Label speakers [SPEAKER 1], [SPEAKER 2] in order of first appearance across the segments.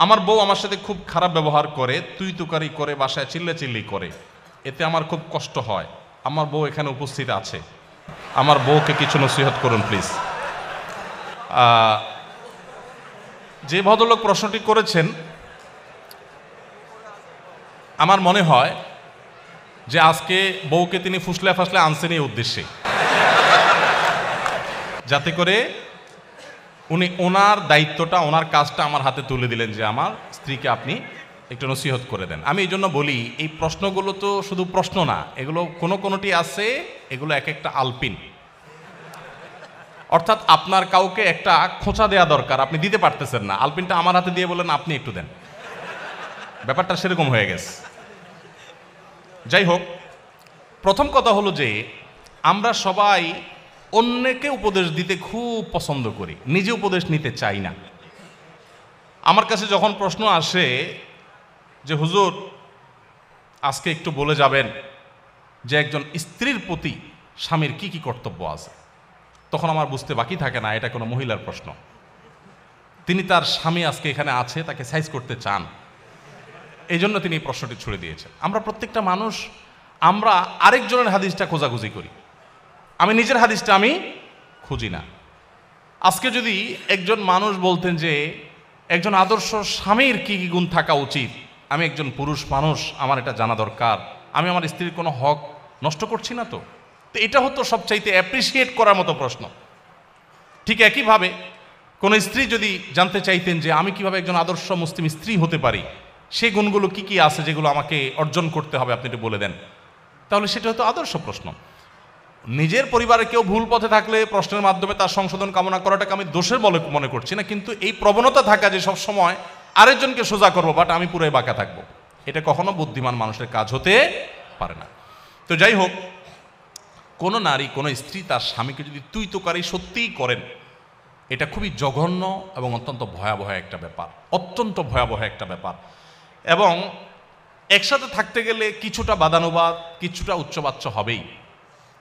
[SPEAKER 1] আমার বউ আমার সাথে খুব খারাপ ব্যবহার করে, তুই তুকারি করে, বাসায় চিল্লাচিল্লি করে, এতে আমার খুব কষ্ট হয়। আমার বউ এখানে উপস্থিত আছে, আমার বউকে কিছু নসিহত করুন প্লিজ। যে ভদ্রলোক প্রশ্নটি করেছেন, আমার মনে হয় যে আজকে বউকে তিনি ফুসলে ফাসলে আনছেন এই উদ্দেশ্যে, যাতে করে উনি ওনার দায়িত্বটা, ওনার কাজটা আমার হাতে তুলে দিলেন যে আমার স্ত্রীকে আপনি একটু নসিহত করে দেন। আমি এই জন্য বলি, এই প্রশ্নগুলো তো শুধু প্রশ্ন না, এগুলো কোনোটি আছে, এগুলো এক একটা আলপিন। অর্থাৎ আপনার কাউকে একটা খোঁচা দেওয়া দরকার, আপনি দিতে পারতেছেন না, আলপিনটা আমার হাতে দিয়ে বলেন আপনি একটু দেন, ব্যাপারটা সেরকম হয়ে গেছে। যাই হোক, প্রথম কথা হলো যে আমরা সবাই অন্যকে উপদেশ দিতে খুব পছন্দ করি, নিজে উপদেশ নিতে চাই না। আমার কাছে যখন প্রশ্ন আসে যে হুজুর আজকে একটু বলে যাবেন যে একজন স্ত্রীর প্রতি স্বামীর কি কি কর্তব্য আছে, তখন আমার বুঝতে বাকি থাকে না এটা কোনো মহিলার প্রশ্ন। তিনি তার স্বামী আজকে এখানে আছে, তাকে সাইজ করতে চান, এই জন্য তিনি এই প্রশ্নটি ছুড়ে দিয়েছেন। আমরা প্রত্যেকটা মানুষ আমরা আরেকজনের হাদিসটা খোঁজাখুঁজি করি, আমি নিজের হাদিসটা আমি খুঁজি না। আজকে যদি একজন মানুষ বলতেন যে একজন আদর্শ স্বামীর কি কি গুণ থাকা উচিত, আমি একজন পুরুষ মানুষ, আমার এটা জানা দরকার, আমি আমার স্ত্রীর কোনো হক নষ্ট করছি না তো, এটা হতো সবচাইতে অ্যাপ্রিসিয়েট করার মতো প্রশ্ন। ঠিক একইভাবে কোনো স্ত্রী যদি জানতে চাইতেন যে আমি কিভাবে একজন আদর্শ মুসলিম স্ত্রী হতে পারি, সেই গুণগুলো কি কি আছে যেগুলো আমাকে অর্জন করতে হবে আপনি একটু বলে দেন, তাহলে সেটা হতো আদর্শ প্রশ্ন। নিজের পরিবারে কেউ ভুল পথে থাকলে প্রশ্নের মাধ্যমে তার সংশোধন কামনা করাটাকে আমি দোষের বলে মনে করছি না, কিন্তু এই প্রবণতা থাকা যে সব সময় আরেকজনকে সোজা করবো বাট আমি পুরাই বাঁকা থাকবো, এটা কখনো বুদ্ধিমান মানুষের কাজ হতে পারে না। তো যাই হোক, কোনো নারী, কোনো স্ত্রী তার স্বামীকে যদি তুই তোকারি সত্যিই করেন, এটা খুবই জঘন্য এবং অত্যন্ত ভয়াবহ একটা ব্যাপার, অত্যন্ত ভয়াবহ একটা ব্যাপার। এবং একসাথে থাকতে গেলে কিছুটা বাদানুবাদ, কিছুটা উচ্চবাচ্য হবেই,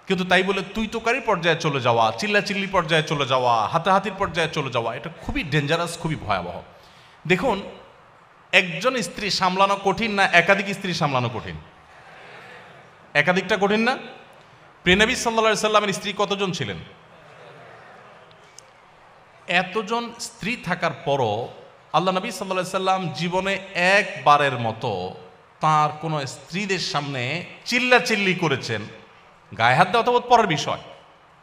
[SPEAKER 1] কিন্তু তাই বলে তুই তোকারি পর্যায়ে চলে যাওয়া, চিল্লাচিল্লি পর্যায়ে চলে যাওয়া, হাতাহাতির পর্যায়ে চলে যাওয়া, এটা খুবই ডেঞ্জারাস, খুবই ভয়াবহ। দেখুন, একজন স্ত্রী সামলানো কঠিন না একাধিক স্ত্রী সামলানো কঠিন? একাধিকটা কঠিন না? প্রিয়নবী সাল্লাল্লাহু আলাইহি সাল্লামের স্ত্রী কতজন ছিলেন? এতজন স্ত্রী থাকার পরও আল্লাহ নবী সাল্লাল্লাহু আলাইহি সাল্লাম জীবনে একবারের মতো তার কোনো স্ত্রীদের সামনে চিল্লাচিল্লি করেছেন, গায়ে হাত দেওয়া তো পরের বিষয়,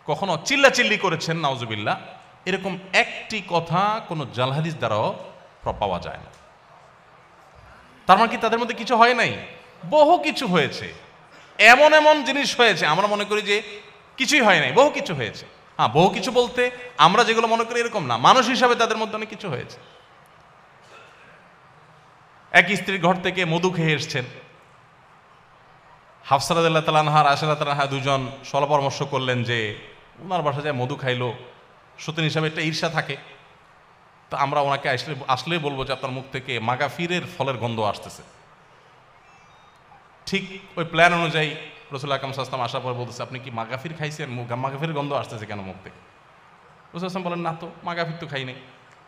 [SPEAKER 1] কখনো চিল্লাচিল্লি করেছেন নাউজুবিল্লাহ, এরকম একটি কথা কোনো জাল হাদিস দ্বারাও পাওয়া যায় না। তার মানে কি তাদের মধ্যে কিছু হয় নাই? বহু কিছু হয়েছে, এমন এমন জিনিস হয়েছে আমরা মনে করি যে কিছুই হয় নাই, বহু কিছু হয়েছে। হ্যাঁ, বহু কিছু বলতে আমরা যেগুলো মনে করি এরকম না, মানুষ হিসাবে তাদের মধ্যে অনেক কিছু হয়েছে। এক স্ত্রীর ঘর থেকে মধু খেয়ে এসছেন, হাফসা রাদিয়াল্লাহু তাআলা আনহা, আয়েশা রাদিয়াল্লাহু তাআলা আনহা দুজন সলা পরামর্শ করলেন যে ওনার বাসায় যায় মধু খাইলো, সতীন হিসাবে একটা ঈর্ষা থাকে, তো আমরা ওনাকে আসলেই বলবো যে আপনার মুখ থেকে মাগাফিরের ফলের গন্ধ আসতেছে। ঠিক ওই প্ল্যান অনুযায়ী রাসূল আকরাম সাল্লাল্লাহু আলাইহি ওয়াসাল্লাম আসার পর বলতেছে, আপনি কি মাগাফির খাইছেন? মাগাফির গন্ধ আসতেছে কেন মুখ থেকে? রাসূল সাল্লাল্লাহু আলাইহি ওয়াসাল্লাম বলেন, না তো, মাগাফির তো খাই নাই,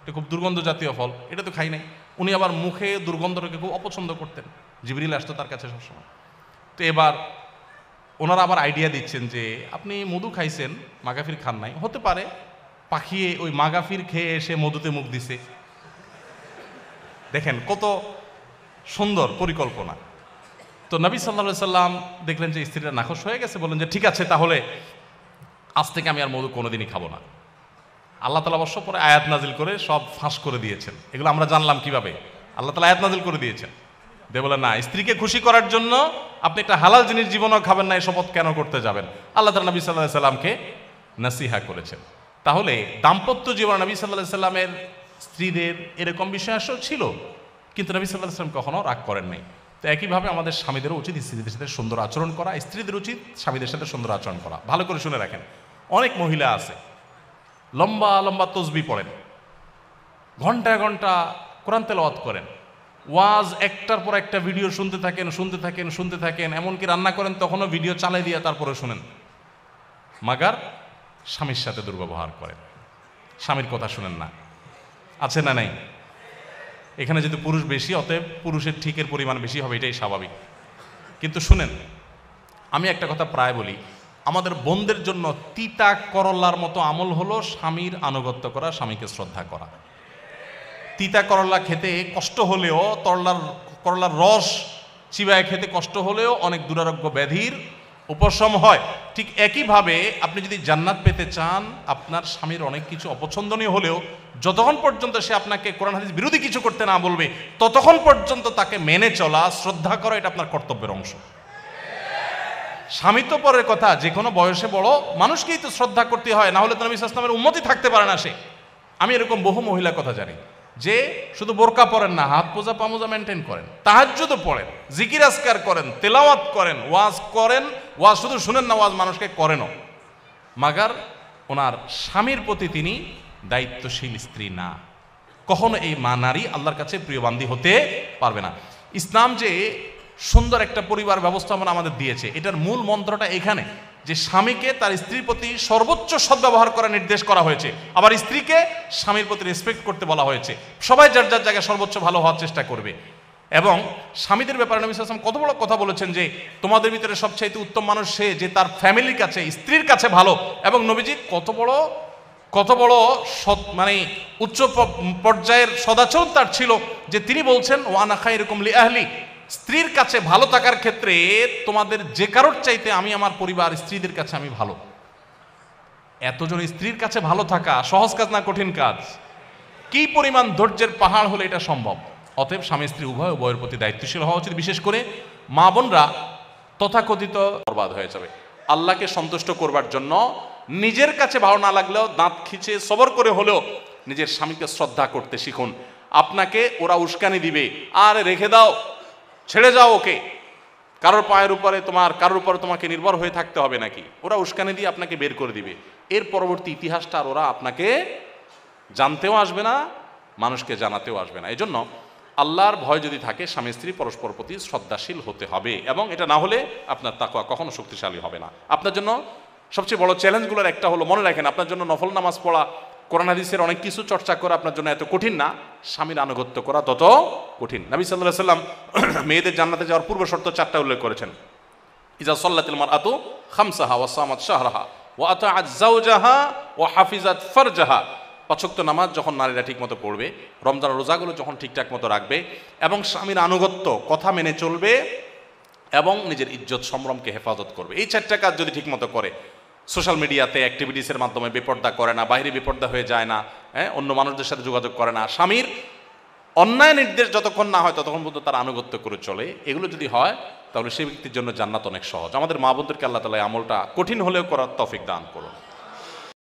[SPEAKER 1] এটা খুব দুর্গন্ধ জাতীয় ফল, এটা তো খাই নাই। উনি আবার মুখে দুর্গন্ধটাকে খুব অপছন্দ করতেন, জিবরিল আসতো তার কাছে সবসময়। তো এবার ওনারা আবার আইডিয়া দিচ্ছেন যে আপনি মধু খাইছেন, মাগাফির খান নাই, হতে পারে পাখিয়ে ওই মাগাফির খেয়ে এসে মধুতে মুখ দিছে। দেখেন কত সুন্দর পরিকল্পনা। তো নবী সাল্লাল্লাহু আলাইহি সাল্লাম দেখলেন যে স্ত্রীরা নাখোশ হয়ে গেছে, বলেন যে ঠিক আছে, তাহলে আজ থেকে আমি আর মধু কোনোদিনই খাবো না। আল্লাহ তাআলা অবশ্য পরে আয়াত নাজিল করে সব ফাঁস করে দিয়েছেন। এগুলো আমরা জানলাম কিভাবে? আল্লাহ তাআলা আয়াত নাজিল করে দিয়েছেন, দিয়ে বলে না, স্ত্রীকে খুশি করার জন্য আপনি একটা হালাল জিনিস জীবনেও খাবেন না, এই শপথ কেন করতে যাবেন? আল্লাহ তাআলা নবী সাল্লাল্লাহু আলাইহি সাল্লামকে নসিহা করেছেন। তাহলে দাম্পত্য জীবন নবী সাল্লাল্লাহু আলাইহি সাল্লামের স্ত্রীদের এরকম বিষয় আসলে ছিল, কিন্তু নবী সাল্লাল্লাহু আলাইহি সাল্লাম কখনো রাগ করেন নাই। তো একইভাবে আমাদের স্বামীদেরও উচিত স্ত্রীদের সাথে সুন্দর আচরণ করা, স্ত্রীদের উচিত স্বামীদের সাথে সুন্দর আচরণ করা। ভালো করে শুনে রাখেন, অনেক মহিলা আছে লম্বা লম্বা তসবিহ পড়েন, ঘন্টা ঘন্টা কোরআন তেলাওয়াত করেন, ওয়াজ একটার পর একটা ভিডিও শুনতে থাকেন, শুনতে থাকেন, শুনতে থাকেন, এমনকি রান্না করেন তখনও ভিডিও চালাই দিয়ে তারপরে শুনেন, মাগার স্বামীর সাথে দুর্ব্যবহার করেন, স্বামীর কথা শুনেন না। আছে না নাই? এখানে যদি পুরুষ বেশি, অতএব পুরুষের ঠিকের পরিমাণ বেশি হবে, এটাই স্বাভাবিক। কিন্তু শুনেন, আমি একটা কথা প্রায় বলি, আমাদের বোনদের জন্য তিতা করল্লার মতো আমল হলো স্বামীর আনুগত্য করা, স্বামীকে শ্রদ্ধা করা। তিতা করল্লা খেতে কষ্ট হলেও, করলার রস চিবায় খেতে কষ্ট হলেও অনেক দুরারোগ্য ব্যাধির উপশম হয়। ঠিক একইভাবে আপনি যদি জান্নাত পেতে চান, আপনার স্বামীর অনেক কিছু অপছন্দনীয় হলেও যতক্ষণ পর্যন্ত সে আপনাকে কোরআন হাদিস বিরোধী কিছু করতে না বলবে, ততক্ষণ পর্যন্ত তাকে মেনে চলা, শ্রদ্ধা করা, এটা আপনার কর্তব্যের অংশ। স্বামী তো পরের কথা, যে কোনো বয়সে বড় মানুষকেই তো শ্রদ্ধা করতে হয়, না হলে তো নবী সাল্লাল্লাহু আলাইহি ওয়াসাল্লামের উম্মতই থাকতে পারে না সে। আমি এরকম বহু মহিলা কথা জানি যে শুধু বোরকা পরেন না, হাত মোজা পা মোজা মেনটেন করেন, তাহাজ্জুদও পড়েন, জিকির আজকার করেন, তেলাওয়াত করেন, ওয়াজ শুধু শুনেন না, ওয়াজ মানুষকে করেনও, মাগার ওনার স্বামীর প্রতি তিনি দায়িত্বশীল স্ত্রী না। কখনো এই মা নারী আল্লাহর কাছে প্রিয় বান্দী হতে পারবে না। ইসলাম যে সুন্দর একটা পরিবার ব্যবস্থাপনা আমাদের দিয়েছে, এটার মূল মন্ত্রটা এখানে যে স্বামীকে তার স্ত্রীর প্রতি সর্বোচ্চ সদ্ব্যবহার করার নির্দেশ করা হয়েছে, আবার স্ত্রীকে স্বামীর প্রতি রেসপেক্ট করতে বলা হয়েছে। সবাই যার যার জায়গায় সর্বোচ্চ ভালো হওয়ার চেষ্টা করবে। এবং স্বামীদের ব্যাপারে নবী সাল্লাল্লাহু আলাইহি ওয়াসাল্লাম কত বড় কথা বলেছেন যে তোমাদের ভিতরে সবচাইতে উত্তম মানুষ সে যে তার ফ্যামিলির কাছে, স্ত্রীর কাছে ভালো। এবং নবীজি কত বড় মানে উচ্চ পর্যায়ের সদাচরণ তার ছিল যে তিনি বলছেন ওয়ানা খায়রুকুম লি আহলি, স্ত্রীর কাছে ভালো থাকার ক্ষেত্রে তোমাদের যে কারোর চাইতে আমি আমার পরিবার স্ত্রীদের কাছে আমি ভালো। এতজন স্ত্রীর কাছে ভালো থাকা সহজ কাজ না কঠিন কাজ? কি পরিমাণ ধৈর্যের পাহাড় হলে এটা সম্ভব? অতএব স্বামী স্ত্রী উভয়ের প্রতি দায়িত্বশীল হওয়া উচিত। বিশেষ করে মা বোনরা তথাকথিত বরবাদ হয়ে যাবে। আল্লাহকে সন্তুষ্ট করবার জন্য নিজের কাছে ভালো না লাগলেও দাঁত খিচে সবর করে হলেও নিজের স্বামীকে শ্রদ্ধা করতে শিখুন। আপনাকে ওরা উস্কানি দিবে, আর রেখে দাও, ছেড়ে যাও ওকে, কারোর উপরে তোমাকে নির্ভর হয়ে থাকতে হবে নাকি? ওরা উস্কানি দিয়ে আপনাকে বের করে দিবে। এর পরবর্তী ইতিহাসটা আর ওরা আপনাকে জানতেও আসবে না, মানুষকে জানাতেও আসবে না। এই জন্য আল্লাহর ভয় যদি থাকে, স্বামী স্ত্রী পরস্পর প্রতি শ্রদ্ধাশীল হতে হবে, এবং এটা না হলে আপনার তাকওয়া কখনো শক্তিশালী হবে না। আপনার জন্য সবচেয়ে বড় চ্যালেঞ্জগুলোর একটা হলো, মনে রাখেন, আপনার জন্য নফল নামাজ পড়া, কোরআন হাদিসের অনেক কিছু চর্চা করা আপনার জন্য এত কঠিন না, স্বামীর আনুগত্য করা তত কঠিন। নবী সাল্লাল্লাহু আলাইহি ওয়াসাল্লাম মেয়েদের জান্নাতে যাওয়ার পূর্ব শর্ত 4টা উল্লেখ করেছেন। ইজা সাল্লাতিল মারআতু খামসাহা ওয়া সামাত শাহরাহা ওয়া আতাআত যাওজাহা ওয়া হাফিজাত ফারজাহা। 5 ওয়াক্ত নামাজ যখন নারীরা ঠিকমতো পড়বে, রমজান রোজাগুলো যখন ঠিকঠাক মতো রাখবে, এবং স্বামীর আনুগত্য, কথা মেনে চলবে, এবং নিজের ইজ্জত সম্ভ্রমকে হেফাজত করবে, এই 4টা কাজ যদি ঠিকমতো করে, সোশ্যাল মিডিয়াতে অ্যাক্টিভিটিসের মাধ্যমে বেপর্দা করে না, বাইরে বেপর্দা হয়ে যায় না, অন্য মানুষদের সাথে যোগাযোগ করে না, স্বামীর অন্যায় নির্দেশ যতক্ষণ না হয় ততক্ষণ পর্যন্ত তার আনুগত্য করে চলে, এগুলো যদি হয় তাহলে সেই ব্যক্তির জন্য জান্নাত অনেক সহজ। আমাদের মা বোনদেরকে আল্লাহ তাআলা আমলটা কঠিন হলেও করার তৌফিক দান করুন।